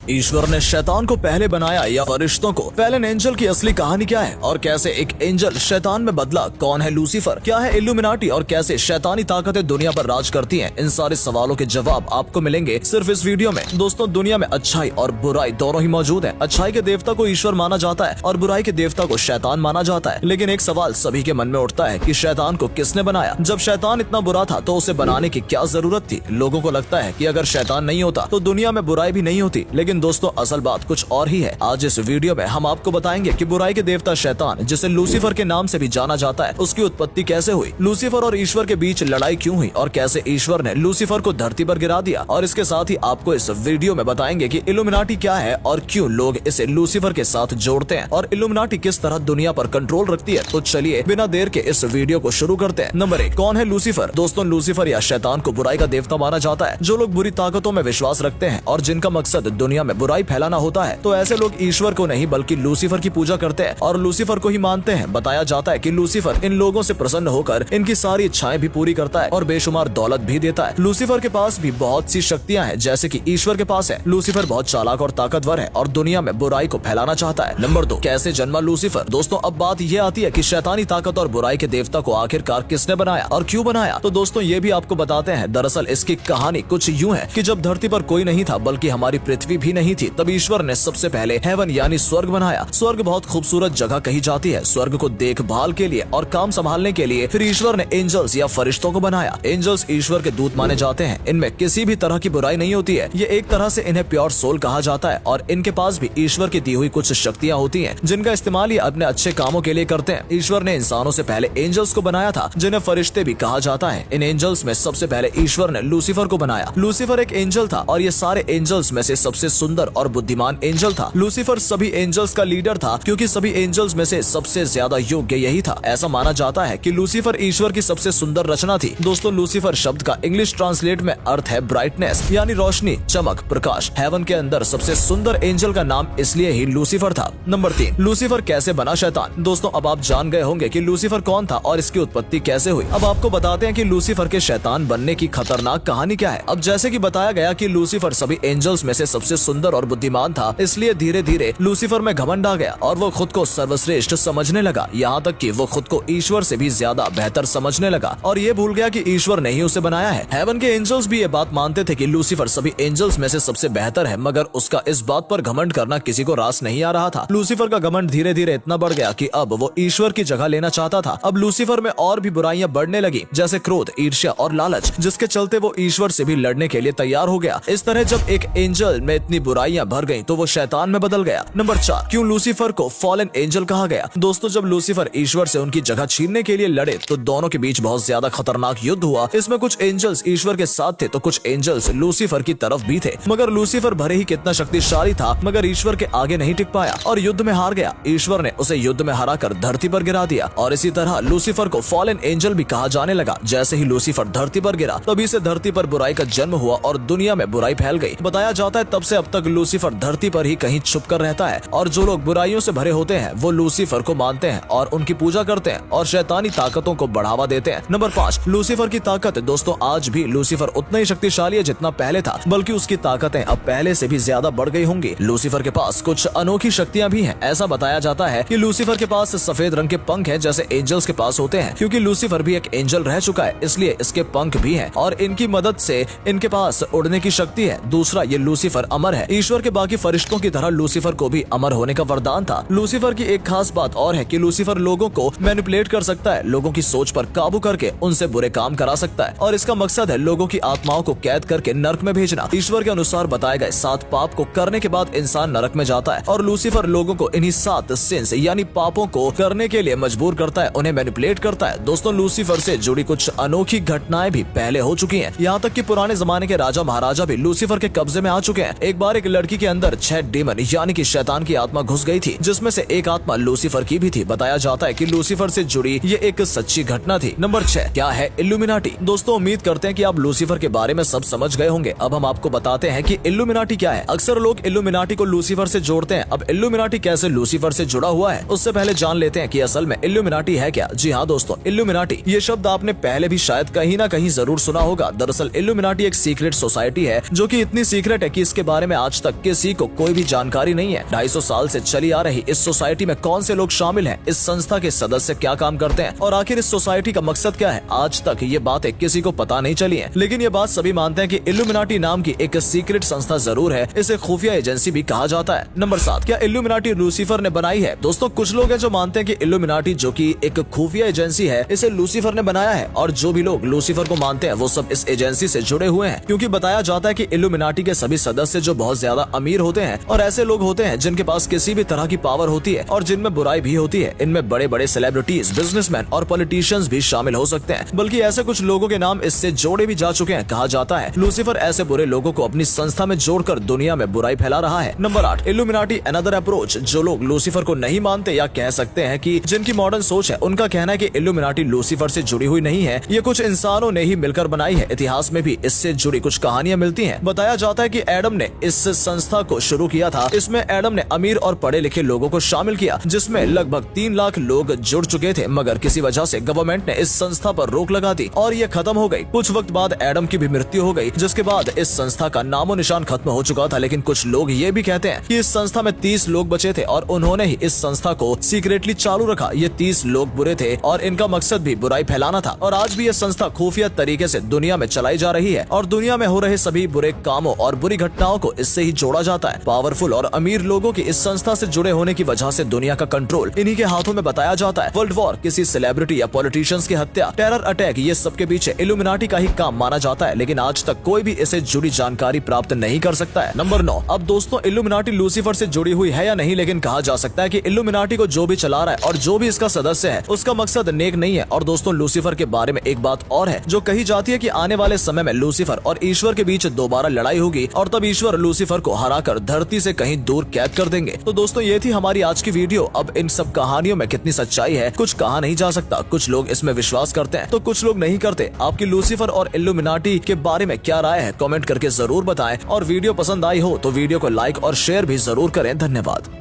ईश्वर ने शैतान को पहले बनाया या फरिश्तों को? फैलन एंजल की असली कहानी क्या है और कैसे एक एंजल शैतान में बदला? कौन है लूसीफर? क्या है इल्यूमिनाटी और कैसे शैतानी ताकतें दुनिया पर राज करती हैं? इन सारे सवालों के जवाब आपको मिलेंगे सिर्फ इस वीडियो में। दोस्तों, दुनिया में अच्छाई और बुराई दोनों ही मौजूद है। अच्छाई के देवता को ईश्वर माना जाता है और बुराई के देवता को शैतान माना जाता है। लेकिन एक सवाल सभी के मन में उठता है कि शैतान को किसने बनाया? जब शैतान इतना बुरा था तो उसे बनाने की क्या जरूरत थी? लोगों को लगता है कि अगर शैतान नहीं होता तो दुनिया में बुराई भी नहीं होती। लेकिन दोस्तों, असल बात कुछ और ही है। आज इस वीडियो में हम आपको बताएंगे कि बुराई के देवता शैतान, जिसे लूसीफर के नाम से भी जाना जाता है, उसकी उत्पत्ति कैसे हुई, लूसीफर और ईश्वर के बीच लड़ाई क्यों हुई और कैसे ईश्वर ने लूसीफर को धरती पर गिरा दिया। और इसके साथ ही आपको इस वीडियो में बताएंगे कि इल्यूमिनाटी क्या है और क्यों लोग इसे लूसीफर के साथ जोड़ते हैं और इल्यूमिनाटी किस तरह दुनिया पर कंट्रोल रखती है। तो चलिए बिना देर के इस वीडियो को शुरू करते हैं। नंबर 1, कौन है लूसीफर? दोस्तों, लूसीफर या शैतान को बुराई का देवता माना जाता है। जो लोग बुरी ताकतों में विश्वास रखते हैं और जिनका मकसद दुनिया में बुराई फैलाना होता है, तो ऐसे लोग ईश्वर को नहीं बल्कि लूसीफर की पूजा करते हैं और लूसीफर को ही मानते हैं। बताया जाता है कि लूसीफर इन लोगों से प्रसन्न होकर इनकी सारी इच्छाएं भी पूरी करता है और बेशुमार दौलत भी देता है। लूसीफर के पास भी बहुत सी शक्तियां हैं जैसे कि ईश्वर के पास है। लूसीफर बहुत चालाक और ताकतवर है और दुनिया में बुराई को फैलाना चाहता है। नंबर 2, कैसे जन्मा लूसीफर? दोस्तों, अब बात ये आती है कि शैतानी ताकत और बुराई के देवता को आखिरकार किसने बनाया और क्यों बनाया? तो दोस्तों, ये भी आपको बताते हैं। दरअसल इसकी कहानी कुछ यूं है कि जब धरती पर कोई नहीं था बल्कि हमारी पृथ्वी भी नहीं थी, तब ईश्वर ने सबसे पहले हेवन यानी स्वर्ग बनाया। स्वर्ग बहुत खूबसूरत जगह कही जाती है। स्वर्ग को देखभाल के लिए और काम संभालने के लिए फिर ईश्वर ने एंजल्स या फरिश्तों को बनाया। एंजल्स ईश्वर के दूत माने जाते हैं। इनमें किसी भी तरह की बुराई नहीं होती है। ये एक तरह से इन्हें प्योर सोल कहा जाता है और इनके पास भी ईश्वर की दी हुई कुछ शक्तियाँ होती है जिनका इस्तेमाल ये अपने अच्छे कामों के लिए करते हैं। ईश्वर ने इंसानों से पहले एंजल्स को बनाया था जिन्हें फरिश्ते भी कहा जाता है। इन एंजल्स में सबसे पहले ईश्वर ने लूसीफर को बनाया। लूसीफर एक एंजल था और ये सारे एंजल्स में से सबसे सुंदर और बुद्धिमान एंजल था। लूसीफर सभी एंजल्स का लीडर था क्योंकि सभी एंजल्स में से सबसे ज्यादा योग्य यही था। ऐसा माना जाता है कि लूसीफर ईश्वर की सबसे सुंदर रचना थी। दोस्तों, लूसीफर शब्द का इंग्लिश ट्रांसलेट में अर्थ है ब्राइटनेस यानी रोशनी, चमक, प्रकाश। हेवन के अंदर सबसे सुंदर एंजल का नाम इसलिए ही लूसीफर था। नंबर 3, लूसीफर कैसे बना शैतान? दोस्तों, अब आप जान गए होंगे कि लूसीफर कौन था और इसकी उत्पत्ति कैसे हुई। अब आपको बताते हैं कि लूसीफर के शैतान बनने की खतरनाक कहानी क्या है। अब जैसे कि बताया गया कि लूसीफर सभी एंजल्स में से सबसे सुंदर और बुद्धिमान था, इसलिए धीरे धीरे लूसीफर में घमंड आ गया और वो खुद को सर्वश्रेष्ठ समझने लगा। यहाँ तक कि वो खुद को ईश्वर से भी ज्यादा बेहतर समझने लगा और ये भूल गया कि ईश्वर ने ही उसे बनाया है। हेवन के एंजल्स भी ये बात मानते थे कि लूसीफर सभी एंजल्स में से सबसे बेहतर है, मगर उसका इस बात पर घमंड करना किसी को रास नहीं आ रहा था। लूसीफर का घमंड धीरे धीरे इतना बढ़ गया कि अब वो ईश्वर की जगह लेना चाहता था। अब लूसीफर में और भी बुराइयां बढ़ने लगी जैसे क्रोध, ईर्ष्या और लालच, जिसके चलते वो ईश्वर से भी लड़ने के लिए तैयार हो गया। इस तरह जब एक एंजल में इतनी बुराइयां भर गयी तो वो शैतान में बदल गया। नंबर 4, क्यों लूसीफर को फॉलन एंजल कहा गया? दोस्तों, जब लूसीफर ईश्वर से उनकी जगह छीनने के लिए लड़े तो दोनों के बीच बहुत ज्यादा खतरनाक युद्ध हुआ। इसमें कुछ एंजल्स ईश्वर के साथ थे तो कुछ एंजल्स लूसीफर की तरफ भी थे। मगर लूसीफर भले ही कितना शक्तिशाली था मगर ईश्वर के आगे नहीं टिक पाया और युद्ध में हार गया। ईश्वर ने उसे युद्ध में हराकर धरती पर गिरा दिया और इसी तरह लूसीफर को फॉलन एंजल भी कहा जाने लगा। जैसे ही लूसीफर धरती पर गिरा तभी से धरती पर बुराई का जन्म हुआ और दुनिया में बुराई फैल गई। बताया जाता है तब से अब तक लूसीफर धरती पर ही कहीं छुप कर रहता है और जो लोग बुराइयों से भरे होते हैं वो लूसीफर को मानते हैं और उनकी पूजा करते हैं और शैतानी ताकतों को बढ़ावा देते हैं। नंबर 5, लूसीफर की ताकत। दोस्तों, आज भी लूसीफर उतना ही शक्तिशाली है जितना पहले था, बल्कि उसकी ताकतें अब पहले से भी ज्यादा बढ़ गई होंगी। लूसीफर के पास कुछ अनोखी शक्तियां भी हैं। ऐसा बताया जाता है कि लूसीफर के पास सफेद रंग के पंख हैं जैसे एंजल्स के पास होते हैं। क्योंकि लूसीफर भी एक एंजल रह चुका है इसलिए इसके पंख भी हैं और इनकी मदद से इनके पास उड़ने की शक्ति है। दूसरा, ये लूसीफर अमर है। ईश्वर के बाकी फरिश्तों की तरह लूसीफर को भी अमर होने का वरदान था। लूसीफर की एक खास बात और है कि लूसीफर लोगों को मैनिपुलेट कर सकता है, लोगों की सोच पर काबू करके उनसे बुरे काम करा सकता है और इसका मकसद है लोगों की आत्माओं को कैद करके नरक में भेजना। ईश्वर के अनुसार बताए गए 7 पाप को करने के बाद इंसान नरक में जाता है और लूसीफर लोगों को इन्हीं 7 सिंस यानी पापों को करने के लिए मजबूर करता है, उन्हें मैनिपुलेट करता है। दोस्तों, लूसीफर से जुड़ी कुछ अनोखी घटनाएं भी पहले हो चुकी हैं। यहाँ तक कि पुराने जमाने के राजा महाराजा भी लूसीफर के कब्जे में आ चुके हैं। एक बार एक लड़की के अंदर 6 डीमन यानी कि शैतान की आत्मा घुस गई थी जिसमें से एक आत्मा लूसीफर की भी थी। बताया जाता है कि लूसीफर से जुड़ी ये एक सच्ची घटना थी। नंबर 6, क्या है इल्यूमिनाटी? दोस्तों, उम्मीद करते हैं कि आप लूसीफर के बारे में सब समझ गए होंगे। अब हम आपको बताते हैं कि इल्यूमिनाटी क्या है। अक्सर लोग इल्यूमिनाटी को लूसीफर से जोड़ते हैं। अब इल्यूमिनाटी कैसे लूसीफर से जुड़ा हुआ है उससे पहले जान लेते हैं कि असल में इल्यूमिनाटी है क्या। जी हाँ दोस्तों, इल्यूमिनाटी ये शब्द आपने पहले भी शायद कहीं ना कहीं जरूर सुना होगा। दरअसल इल्यूमिनाटी एक सीक्रेट सोसाइटी है जो कि इतनी सीक्रेट है कि इसके बारे में में आज तक किसी को कोई भी जानकारी नहीं है। 250 साल से चली आ रही इस सोसाइटी में कौन से लोग शामिल हैं, इस संस्था के सदस्य क्या काम करते हैं और आखिर इस सोसाइटी का मकसद क्या है, आज तक ये बातें किसी को पता नहीं चली है। लेकिन ये बात सभी मानते हैं कि इल्यूमिनाटी नाम की एक सीक्रेट संस्था जरूर है, इसे खुफिया एजेंसी भी कहा जाता है। नंबर 7, क्या इल्यूमिनाटी लूसीफर ने बनाई है? दोस्तों, कुछ लोग हैं जो मानते हैं कि इल्यूमिनाटी जो कि एक खुफिया एजेंसी है, इसे लूसीफर ने बनाया है, और जो भी लोग लूसीफर को मानते हैं वो सब इस एजेंसी से जुड़े हुए हैं, क्योंकि बताया जाता है कि इल्यूमिनाटी के सभी सदस्य जो बहुत ज्यादा अमीर होते हैं और ऐसे लोग होते हैं जिनके पास किसी भी तरह की पावर होती है और जिनमें बुराई भी होती है। इनमें बड़े बड़े सेलिब्रिटीज, बिजनेसमैन और पॉलिटिशियंस भी शामिल हो सकते हैं, बल्कि ऐसे कुछ लोगों के नाम इससे जोड़े भी जा चुके हैं। कहा जाता है लूसीफर ऐसे बुरे लोगों को अपनी संस्था में जोड़कर दुनिया में बुराई फैला रहा है। Number 8, illuminati another approach. जो लोग लूसीफर को नहीं मानते या कह सकते हैं कि जिनकी मॉडर्न सोच है, उनका कहना है कि इल्यूमिनाटी लूसीफर से जुड़ी हुई नहीं है, ये कुछ इंसानों ने ही मिलकर बनाई है। इतिहास में भी इससे जुड़ी कुछ कहानियां मिलती हैं। बताया जाता है कि एडम ने इस संस्था को शुरू किया था। इसमें एडम ने अमीर और पढ़े लिखे लोगों को शामिल किया, जिसमें लगभग 3 लाख लोग जुड़ चुके थे, मगर किसी वजह से गवर्नमेंट ने इस संस्था पर रोक लगा दी और ये खत्म हो गई। कुछ वक्त बाद एडम की भी मृत्यु हो गई, जिसके बाद इस संस्था का नामो निशान खत्म हो चुका था। लेकिन कुछ लोग ये भी कहते हैं कि इस संस्था में 30 लोग बचे थे और उन्होंने ही इस संस्था को सीक्रेटली चालू रखा। ये 30 लोग बुरे थे और इनका मकसद भी बुराई फैलाना था, और आज भी ये संस्था खुफिया तरीके से दुनिया में चलाई जा रही है और दुनिया में हो रहे सभी बुरे कामों और बुरी घटनाओं को इससे ही जोड़ा जाता है। पावरफुल और अमीर लोगों की इस संस्था से जुड़े होने की वजह से दुनिया का कंट्रोल इन्हीं के हाथों में बताया जाता है। वर्ल्ड वॉर, किसी सेलिब्रिटी या पॉलिटिशियंस की हत्या, टेरर अटैक, ये सब के पीछे इल्यूमिनाटी का ही काम माना जाता है, लेकिन आज तक कोई भी इसे जुड़ी जानकारी प्राप्त नहीं कर सकता है। नंबर 9, अब दोस्तों इल्यूमिनाटी लूसीफर से जुड़ी हुई है या नहीं, लेकिन कहा जा सकता है कि इल्यूमिनाटी को जो भी चला रहा है और जो भी इसका सदस्य है, उसका मकसद नेक नहीं है। और दोस्तों, लूसीफर के बारे में एक बात और है जो कही जाती है कि आने वाले समय में लूसीफर और ईश्वर के बीच दोबारा लड़ाई होगी और तब ईश्वर लूसीफर को हराकर धरती से कहीं दूर कैद कर देंगे। तो दोस्तों, ये थी हमारी आज की वीडियो। अब इन सब कहानियों में कितनी सच्चाई है कुछ कहा नहीं जा सकता। कुछ लोग इसमें विश्वास करते हैं तो कुछ लोग नहीं करते। आपकी लूसीफर और इल्यूमिनाटी के बारे में क्या राय है, कमेंट करके जरूर बताएं, और वीडियो पसंद आई हो तो वीडियो को लाइक और शेयर भी जरूर करें। धन्यवाद।